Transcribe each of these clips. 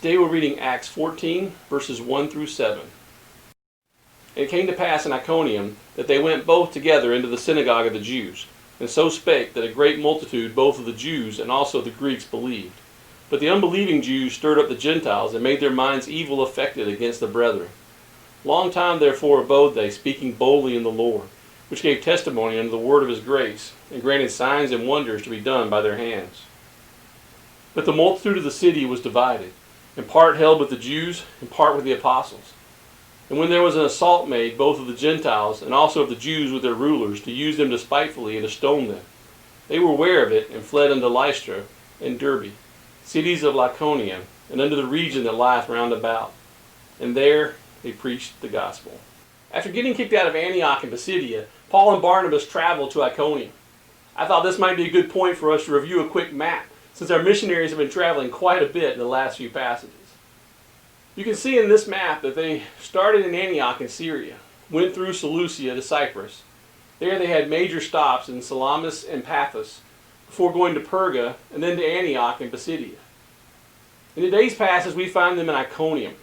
Today we're reading Acts 14, verses 1 through 7. And it came to pass in Iconium that they went both together into the synagogue of the Jews, and so spake that a great multitude both of the Jews and also the Greeks believed. But the unbelieving Jews stirred up the Gentiles, and made their minds evil affected against the brethren. Long time therefore abode they, speaking boldly in the Lord, which gave testimony unto the word of his grace, and granted signs and wonders to be done by their hands. But the multitude of the city was divided, and part held with the Jews, and part with the apostles. And when there was an assault made, both of the Gentiles, and also of the Jews with their rulers, to use them despitefully, and to stone them, they were aware of it, and fled unto Lystra and Derbe, cities of Iconium, and unto the region that lieth round about. And there they preached the gospel. After getting kicked out of Antioch and Pisidia, Paul and Barnabas traveled to Iconium. I thought this might be a good point for us to review a quick map, since our missionaries have been traveling quite a bit in the last few passages. You can see in this map that they started in Antioch in Syria, went through Seleucia to Cyprus. There they had major stops in Salamis and Paphos, before going to Perga, and then to Antioch and Pisidia. In today's passage we find them in Iconium.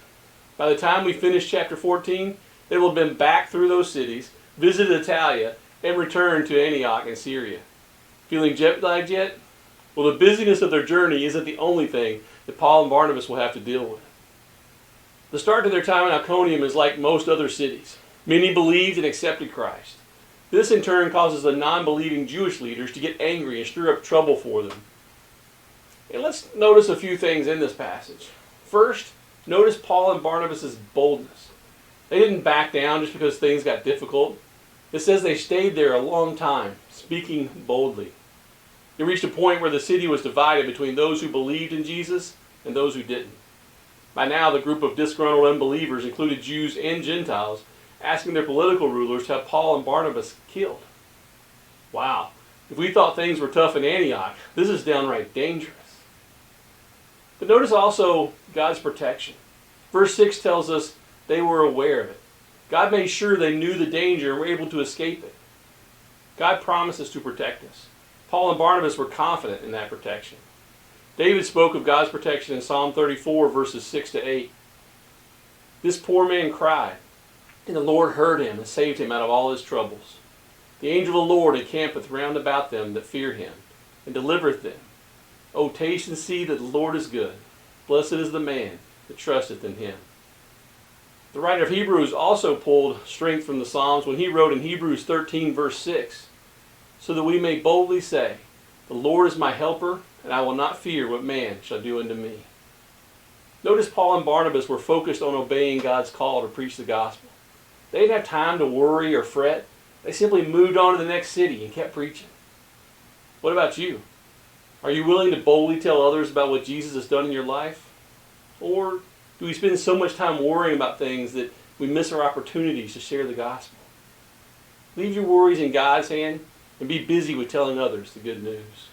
By the time we finish chapter 14, they will have been back through those cities, visited Italia, and returned to Antioch in Syria. Feeling jet-lagged yet? Well, the busyness of their journey isn't the only thing that Paul and Barnabas will have to deal with. The start to their time in Iconium is like most other cities. Many believed and accepted Christ. This in turn causes the non-believing Jewish leaders to get angry and stir up trouble for them. And let's notice a few things in this passage. First, notice Paul and Barnabas' boldness. They didn't back down just because things got difficult. It says they stayed there a long time, speaking boldly. They reached a point where the city was divided between those who believed in Jesus and those who didn't. By now, the group of disgruntled unbelievers included Jews and Gentiles, asking their political rulers to have Paul and Barnabas killed. Wow, if we thought things were tough in Antioch, this is downright dangerous. But notice also God's protection. Verse 6 tells us they were aware of it. God made sure they knew the danger and were able to escape it. God promises to protect us. Paul and Barnabas were confident in that protection. David spoke of God's protection in Psalm 34, verses 6 to 8. This poor man cried, and the Lord heard him and saved him out of all his troubles. The angel of the Lord encampeth round about them that fear him, and delivereth them. O taste and see that the Lord is good. Blessed is the man that trusteth in him. The writer of Hebrews also pulled strength from the Psalms when he wrote in Hebrews 13, verse 6, so that we may boldly say, the Lord is my helper, and I will not fear what man shall do unto me. Notice Paul and Barnabas were focused on obeying God's call to preach the gospel. They didn't have time to worry or fret. They simply moved on to the next city and kept preaching. What about you? Are you willing to boldly tell others about what Jesus has done in your life? Or do we spend so much time worrying about things that we miss our opportunities to share the gospel? Leave your worries in God's hand and be busy with telling others the good news.